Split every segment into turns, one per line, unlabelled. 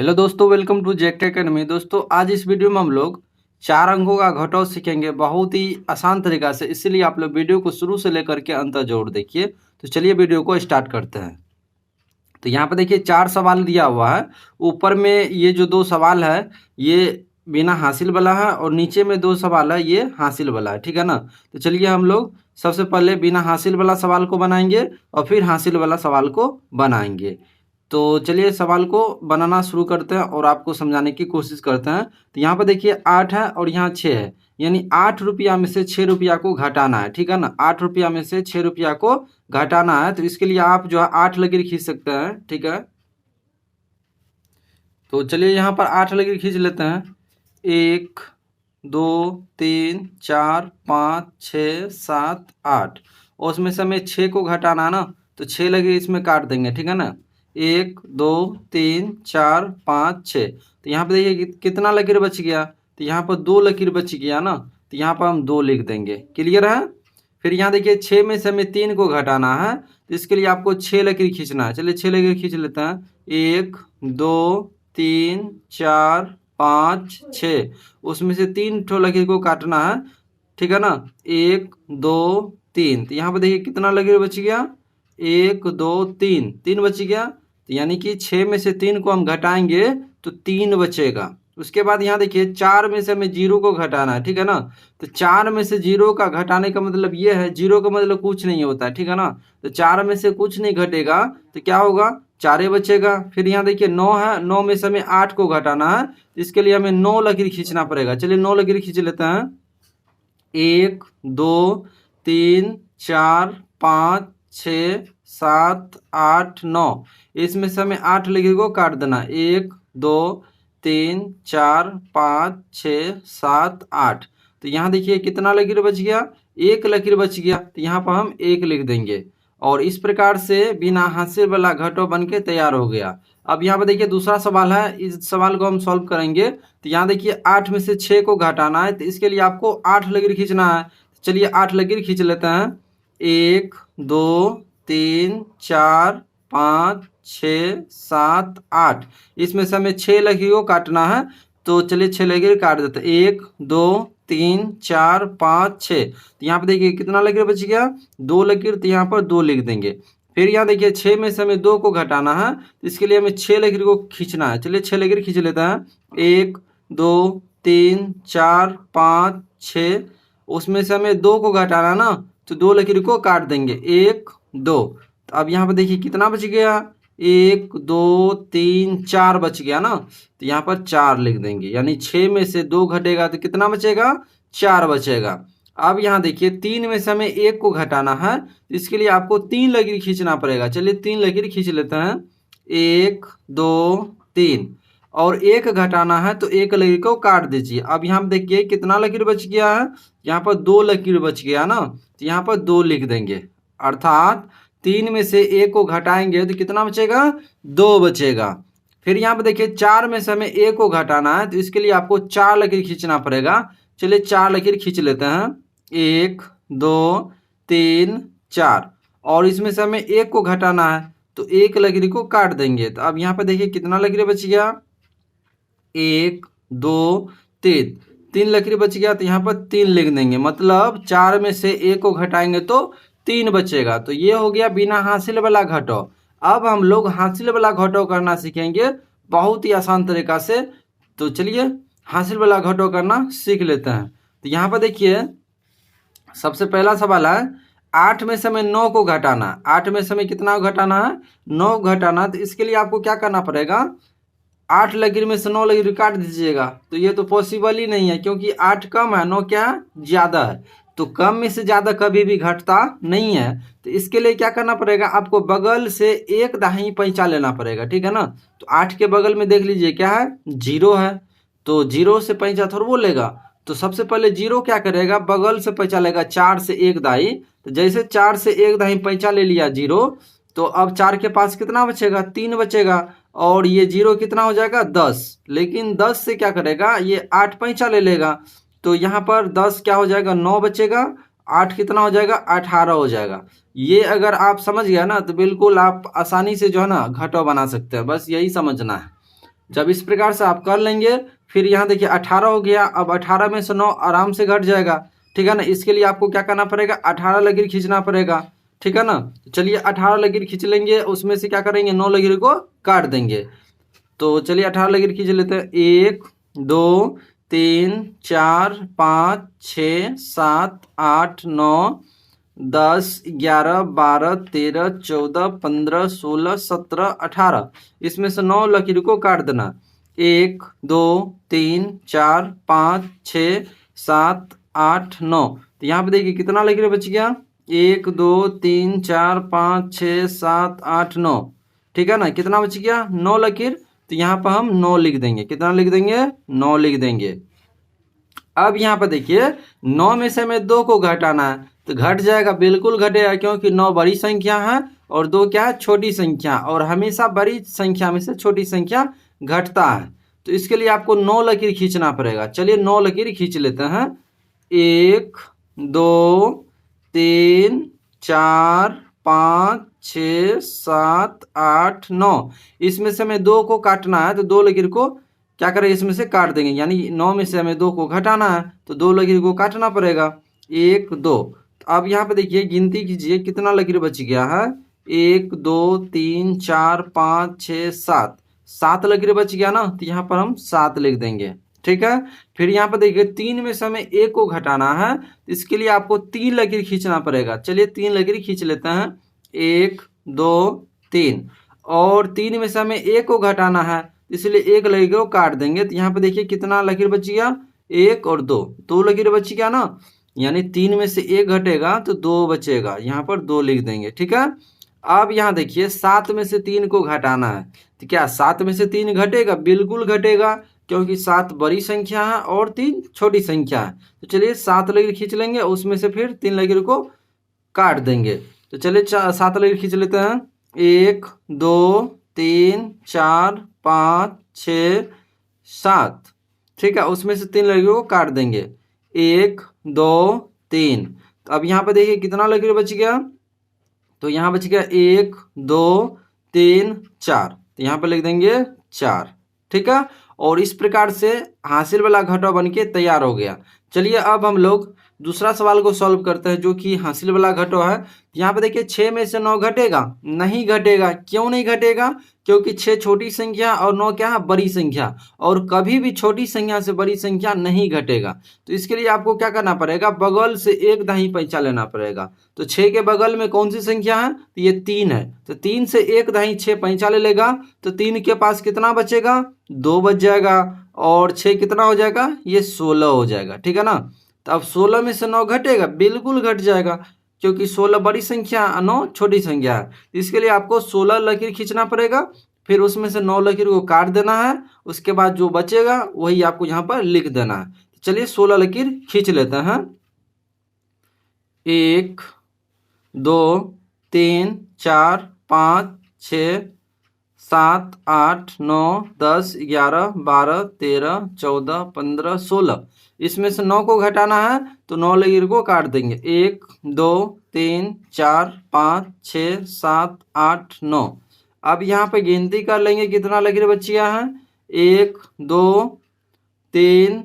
Hello दोस्तों, welcome to जेक्ट academy. दोस्तों, आज इस वीडियो में हम लोग 4 अंकों का घटाव सीखेंगे बहुत ही आसान तरीका से। इसीलिए आप लोग वीडियो को शुरू से लेकर के अंत जरूर देखिए। तो चलिए वीडियो को स्टार्ट करते हैं। तो यहाँ पे देखिए 4 सवाल दिया हुआ है। ऊपर में ये जो 2 सवाल है ये बिना हासिल वाला है और नीचे में 2 सवाल है ये हासिल वाला है, ठीक है ना। तो चलिए हम लोग सबसे पहले बिना हासिल वाला सवाल को बनाएंगे और फिर हासिल वाला सवाल को बनाएंगे। तो चलिए सवाल को बनाना शुरू करते हैं और आपको समझाने की कोशिश करते हैं। तो यहाँ पर देखिए 8 है और यहाँ 6 है, यानी 8 रुपया में से 6 रुपया को घटाना है, ठीक है ना। 8 रुपया में से 6 रुपया को घटाना है। तो इसके लिए आप जो है 8 लकीर खींच सकते हैं, ठीक है। तो चलिए यहाँ पर 8 लकीर खींच लेते हैं। 1 2 3 4 5 6 7 8 और उसमें से हमें 6 को घटाना है ना, तो 6 लकीर इसमें काट देंगे, ठीक है ना। 1 2 3 4 5 6। तो यहाँ पे देखिए कितना लकीर बच गया। तो यहाँ पर 2 लकीर बच गया ना, तो यहाँ पर हम 2 लिख देंगे। क्लियर है। फिर यहाँ देखिए 6 में से हमें 3 को घटाना है, तो इसके लिए आपको 6 लकीर खींचना है। चलिए 6 लकीर खींच लेते हैं। 1 2 3 4 5 6, उसमें से 3 ठो लकीर को काटना है, ठीक है ना। 1 2 3। तो यहाँ पर देखिए कितना लकीर बच गया। 1 2 3, 3 बच गया। तो यानी कि 6 में से 3 को हम घटाएंगे तो 3 बचेगा। उसके बाद यहाँ देखिए 4 में से हमें 0 को घटाना है, ठीक है ना। तो 4 में से 0 का घटाने का मतलब ये है, 0 का मतलब कुछ नहीं होता है, ठीक है ना। तो 4 में से कुछ नहीं घटेगा तो क्या होगा, 4 बचेगा। फिर यहाँ देखिए 9 है, 9 में से हमें 8 को घटाना है, इसके लिए हमें 9 लकीर खींचना पड़ेगा। चलिए 9 लकीर खींच लेते हैं। 1 2 3 4 5 6 7 8 9, इसमें से हमें 8 लकीर को काट देना। 1 2 3 4 5 6 7 8। तो यहाँ देखिए कितना लकीर बच गया, 1 लकीर बच गया। तो यहाँ पर हम 1 लिख देंगे और इस प्रकार से बिना हासिल वाला घटो बन के तैयार हो गया। अब यहाँ पर देखिए दूसरा सवाल है, इस सवाल को हम सॉल्व करेंगे। तो यहाँ देखिए 8 में से 6 को घटाना है, तो इसके लिए आपको 8 लकीर खींचना है। चलिए 8 लकीर खींच लेते हैं। 1 2 3 4 5 6 7 8, इसमें से हमें 6 लकीर को काटना है। तो चलिए 6 लकीर काट देते हैं। 1 2 3 4 5 6। तो यहाँ पे देखिए कितना लकीर बच गया, 2 लकीर। तो यहाँ पर 2 लिख देंगे। फिर यहाँ देखिए 6 में से हमें 2 को घटाना है, तो इसके लिए हमें 6 लकीर को खींचना है। चलिए 6 लकीर खींच लेते हैं। 1 2 3 4 5 6, उसमें से हमें 2 को घटाना ना, तो 2 लकीर को काट देंगे। 1 2। तो अब यहाँ पर देखिए कितना बच गया, 1 2 3 4 बच गया ना, तो यहाँ पर 4 लिख देंगे। यानी 6 में से 2 घटेगा तो कितना बचेगा, 4 बचेगा। अब यहाँ देखिए 3 में से हमें 1 को घटाना है, इसके लिए आपको 3 लकीर खींचना पड़ेगा। चलिए 3 लकीर खींच लेते हैं। 1 2 3 और 1 घटाना है, तो 1 लकीर को काट दीजिए। अब यहाँ देखिए कितना लकीर बच गया है, यहाँ पर 2 लकीर बच गया ना, तो यहाँ पर 2 लिख देंगे। अर्थात 3 में से 1 को घटाएंगे तो कितना बचेगा, 2 बचेगा। फिर यहाँ पे देखिए 4 में से हमें 1 को घटाना है, तो इसके लिए आपको 4 लकीर खींचना पड़ेगा। चलिए 4 लकीर खींच लेते हैं। 1 2 3 4 और इसमें से हमें 1 को घटाना है, तो 1 लकीर को काट देंगे। तो अब यहाँ पे देखिए कितना लकीर बच गया, 1 2 3, 3 लकीर बच गया। तो यहाँ पर 3 लिख देंगे, मतलब 4 में से 1 को घटाएंगे तो 3 बचेगा। तो ये हो गया बिना हासिल वाला घटाव। अब हम लोग हासिल वाला घटाव करना सीखेंगे बहुत ही आसान तरीका से। तो चलिए हासिल वाला घटाव करना सीख लेते हैं। तो यहाँ पर देखिए सबसे पहला सवाल है, 8 में से हमें 9 को घटाना। 8 में से हमें कितना घटाना है, 9 घटाना। तो इसके लिए आपको क्या करना पड़ेगा, 8 लकीर में से 9 लकीर काट दीजिएगा। तो ये तो पॉसिबल ही नहीं है, क्योंकि 8 कम है, 9 क्या है, ज़्यादा है। तो कम में से ज़्यादा कभी भी घटता नहीं है। तो इसके लिए क्या करना पड़ेगा, आपको बगल से एक दाहिनी पैंचा लेना पड़ेगा, ठीक है ना। तो 8 के बगल में देख लीजिए क्या है, 0 है। तो 0 से पैंचा थोड़ा वो लेगा। तो सबसे पहले 0 क्या करेगा, बगल से पैंचा लेगा 4 से 1 दाई। तो जैसे 4 से 1 दाई पैंचा ले लिया 0, तो अब 4 के पास कितना बचेगा, 3 बचेगा। और ये 0 कितना हो जाएगा, 10। लेकिन 10 से क्या करेगा, ये 8 पैंचा ले लेगा। तो यहाँ पर 10 क्या हो जाएगा, 9 बचेगा। 8 कितना हो जाएगा, 18 हो जाएगा। ये अगर आप समझ गया ना, तो बिल्कुल आप आसानी से जो है ना घटाव बना सकते हैं। बस यही समझना है। जब इस प्रकार से आप कर लेंगे, फिर यहाँ देखिए 18 हो गया। अब 18 में से 9 आराम से घट जाएगा, ठीक है ना। इसके लिए आपको क्या करना पड़ेगा, 18 लकीर खींचना पड़ेगा, ठीक है ना। चलिए 18 लकीर खींच लेंगे, उसमें से क्या करेंगे, 9 लकीर को काट देंगे। तो चलिए 18 लकीर खींच लेते हैं। 1 2 3 4 5 6 7 8 9 10 11 12 13 14 15 16 17 18। इसमें से 9 लकीर को काट देना। 1 2 3 4 5 6 7 8 9। तो यहाँ पे देखिए कितना लकीर बच गया, 1 2 3 4 5 6 7 8 9, ठीक है ना। कितना बच गया, 9 लकीर। तो यहाँ पर हम 9 लिख देंगे। कितना लिख देंगे, 9 लिख देंगे। अब यहाँ पर देखिए 9 में से हमें 2 को घटाना है, तो घट जाएगा, बिल्कुल घटेगा, क्योंकि 9 बड़ी संख्या है और 2 क्या है, छोटी संख्या, और हमेशा बड़ी संख्या में से छोटी संख्या घटता है। तो इसके लिए आपको 9 लकीर खींचना पड़ेगा। चलिए 9 लकीर खींच लेते हैं। 1 2 3 4 5 6 7 8 9। इसमें से हमें 2 को काटना है, तो 2 लकीर को क्या करें, इसमें से काट देंगे। यानी 9 में से हमें 2 को घटाना है, तो 2 लकीर को काटना पड़ेगा। 1 2। अब यहाँ पे देखिए गिनती कीजिए कितना लकीर बच गया है। 1 2 3 4 5 6 7, 7 लकीर बच गया ना। तो यहाँ पर हम 7 लिख देंगे, ठीक है। फिर यहाँ पर देखिए 3 में से हमें 1 को घटाना है, तो इसके लिए आपको 3 लकीर खींचना पड़ेगा। चलिए 3 लकीर खींच लेते हैं। 1 2 3। और 3 में से हमें 1 को घटाना है, इसलिए 1 लकीर को काट देंगे। तो यहाँ पे देखिए कितना लकीर बच गया, 1 और 2, 2 लकीर बच गया ना। यानी 3 में से 1 घटेगा तो 2 बचेगा, यहाँ पर 2 लिख देंगे, ठीक है। अब यहाँ देखिए 7 में से 3 को घटाना है, तो क्या 7 में से 3 घटेगा, बिल्कुल घटेगा, क्योंकि 7 बड़ी संख्या है और 3 छोटी संख्या है। तो चलिए 7 लकीर खींच लेंगे, उसमें से फिर 3 लकीर को काट देंगे। तो चलिए 7 लकीर खींच लेते हैं। 1 2 3 4 5 6 7, ठीक है। उसमें से 3 लकीर को काट देंगे। 1 2 3। तो अब यहाँ पे देखिए कितना लकीर बच गया, तो यहाँ बच गया 1 2 3 4। तो यहाँ पे लिख देंगे 4, ठीक है। और इस प्रकार से हासिल वाला घटाव बन के तैयार हो गया। चलिए अब हम लोग दूसरा सवाल को सॉल्व करते हैं, जो कि हासिल वाला घटाव है। यहाँ पे देखिए 6 में से 9 घटेगा, नहीं घटेगा। क्यों नहीं घटेगा, क्योंकि 6 छोटी संख्या और 9 क्या है, बड़ी संख्या, और कभी भी छोटी संख्या से बड़ी संख्या नहीं घटेगा। तो इसके लिए आपको क्या करना पड़ेगा, बगल से एक दाही पैंचा लेना पड़ेगा। तो 6 के बगल में कौन सी संख्या है, तो ये 3 है। तो 3 से एक दाही 6 पैंचा ले लेगा, तो 3 के पास कितना बचेगा, 2 बच जाएगा, और 6 कितना हो जाएगा, ये 16 हो जाएगा, ठीक है ना। तो अब 16 में से 9 घटेगा, बिल्कुल घट जाएगा, क्योंकि 16 बड़ी संख्या, 9 छोटी संख्या है। इसके लिए आपको 16 लकीर खींचना पड़ेगा, फिर उसमें से 9 लकीर को काट देना है, उसके बाद जो बचेगा वही आपको यहाँ पर लिख देना है। चलिए 16 लकीर खींच लेते हैं। 1 2 3 4 5 6 7 8 9 10 11 12 13 14 15 16। इसमें से 9 को घटाना है, तो 9 लकीर को काट देंगे। 1 2 3 4 5 6 7 8 9। अब यहाँ पे गिनती कर लेंगे कितना लकीर बच गया है। 1 2 3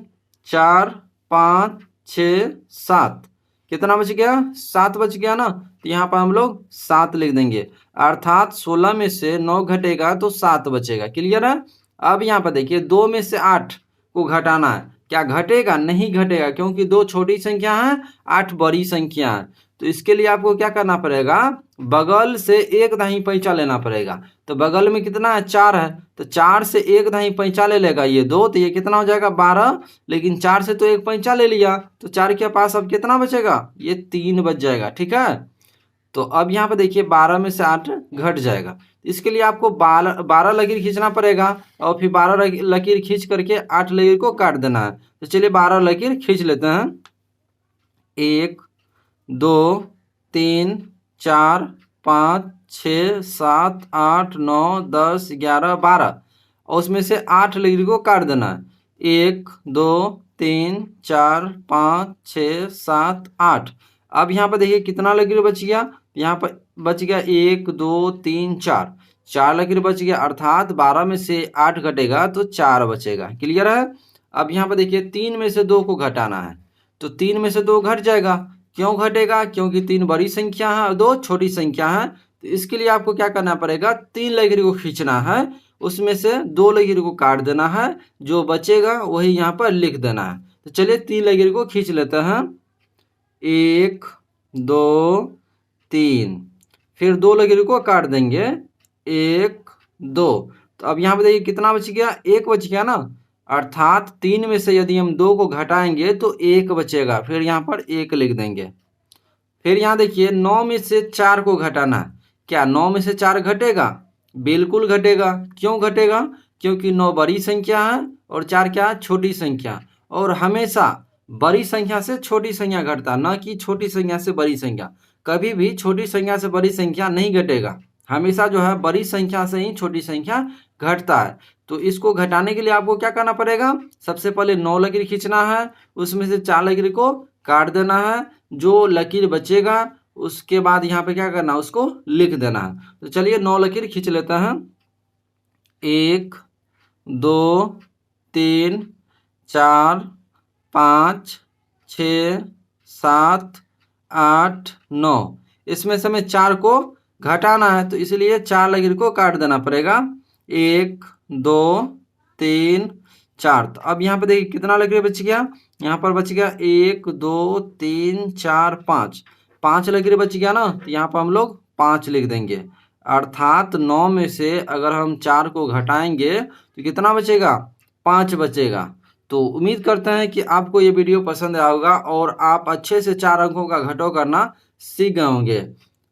4 5 6 7। कितना बच गया, 7 बच गया ना। तो यहाँ पर हम लोग 7 लिख देंगे, अर्थात 16 में से 9 घटेगा तो 7 बचेगा। क्लियर है। अब यहाँ पर देखिए 2 में से 8 को घटाना है, क्या घटेगा, नहीं घटेगा, क्योंकि 2 छोटी संख्या है, 8 बड़ी संख्या है। तो इसके लिए आपको क्या करना पड़ेगा, बगल से एक दाही पैंचा लेना पड़ेगा। तो बगल में कितना है, 4 है, तो 4 से एक दाही पैंचा ले लेगा, ये 2, तो ये कितना हो जाएगा, 12। लेकिन 4 से तो एक पैंचा ले लिया, तो 4 के पास अब कितना बचेगा, ये 3 बच जाएगा, ठीक है। तो अब यहाँ पे देखिए 12 में से 8 घट जाएगा। इसके लिए आपको 12 लकीर खींचना पड़ेगा, और फिर 12 लकीर खींच करके 8 लकीर को काट देना है। तो चलिए 12 लकीर खींच लेते हैं। 1 2 3 4 5 6 7 8 9 10 11 12, और उसमें से 8 लकीर को काट देना है। 1 2 3 4 5 6 7 8। अब यहाँ पर देखिए कितना लकीर बच गया, यहाँ पर बच गया 1 2 3 4। 4 लकीर बच गया, अर्थात 12 में से 8 घटेगा तो 4 बचेगा। क्लियर है। अब यहाँ पर देखिए 3 में से 2 को घटाना है, तो 3 में से 2 घट जाएगा। क्यों घटेगा? क्योंकि 3 बड़ी संख्या है और 2 छोटी संख्या है। तो इसके लिए आपको क्या करना पड़ेगा, 3 लकीर को खींचना है, उसमें से 2 लकीर को काट देना है, जो बचेगा वही यहाँ पर लिख देना है। तो चलिए 3 लकीर को खींच लेते हैं, 1 2 3, फिर 2 लकीर को काट देंगे, 1 2। तो अब यहाँ पे देखिए कितना बच गया, 1 बच गया ना, अर्थात 3 में से यदि हम 2 को घटाएंगे तो 1 बचेगा, फिर यहाँ पर 1 लिख देंगे। फिर यहाँ देखिए 9 में से 4 को घटाना है, क्या 9 में से 4 घटेगा? बिल्कुल घटेगा। क्यों घटेगा? क्योंकि 9 बड़ी संख्या है और 4 क्या है, छोटी संख्या। और हमेशा बड़ी संख्या से छोटी संख्या घटता है, न कि छोटी संख्या से बड़ी संख्या। कभी भी छोटी संख्या से बड़ी संख्या नहीं घटेगा, हमेशा जो है बड़ी संख्या से ही छोटी संख्या घटता है। तो इसको घटाने के लिए आपको क्या करना पड़ेगा, सबसे पहले 9 लकीर खींचना है, उसमें से 4 लकीर को काट देना है, जो लकीर बचेगा उसके बाद यहाँ पे क्या करना है, उसको लिख देना है। तो चलिए 9 लकीर खींच लेते हैं, 1 2 3 4 5 6 7 8 9। इसमें से हमें 4 को घटाना है, तो इसलिए 4 लकीर को काट देना पड़ेगा, 1 2 3 4। तो अब यहाँ पे देखिए कितना लकीर बच गया, यहाँ पर बच गया 1 2 3 4 5, 5 लकीर बच गया ना, तो यहाँ पर हम लोग 5 लिख देंगे। अर्थात 9 में से अगर हम 4 को घटाएंगे तो कितना बचेगा, 5 बचेगा। तो उम्मीद करते हैं कि आपको ये वीडियो पसंद आया होगा और आप अच्छे से 4 अंकों का घटाव करना सीख गए होंगे।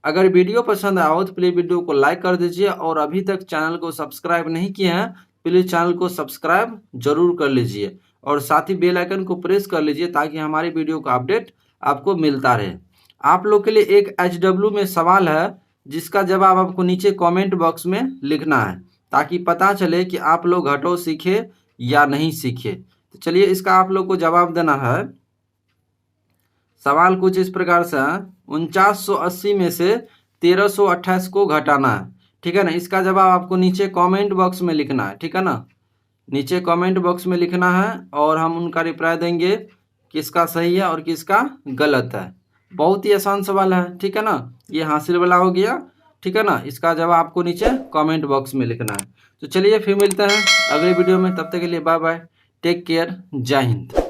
अगर वीडियो पसंद आया हो तो प्लीज़ वीडियो को लाइक कर दीजिए, और अभी तक चैनल को सब्सक्राइब नहीं किए हैं प्लीज़ चैनल को सब्सक्राइब जरूर कर लीजिए, और साथ ही बेल आइकन को प्रेस कर लीजिए ताकि हमारी वीडियो का अपडेट आपको मिलता रहे। आप लोग के लिए एक HW में सवाल है, जिसका जवाब आपको नीचे कमेंट बॉक्स में लिखना है, ताकि पता चले कि आप लोग घटाव सीखे या नहीं सीखे। तो चलिए इसका आप लोग को जवाब देना है। सवाल कुछ इस प्रकार से है, 4980 में से 1328 को घटाना है, ठीक है ना। इसका जवाब आपको नीचे कमेंट बॉक्स में लिखना है, ठीक है ना, नीचे कमेंट बॉक्स में लिखना है, और हम उनका रिप्लाई देंगे किसका सही है और किसका गलत है। बहुत ही आसान सवाल है, ठीक है ना, ये हासिल वाला हो गया, ठीक है ना। इसका जवाब आपको नीचे कमेंट बॉक्स में लिखना है। तो चलिए फिर मिलते हैं अगले वीडियो में, तब तक के लिए बाय बाय, टेक केयर, जय हिंद।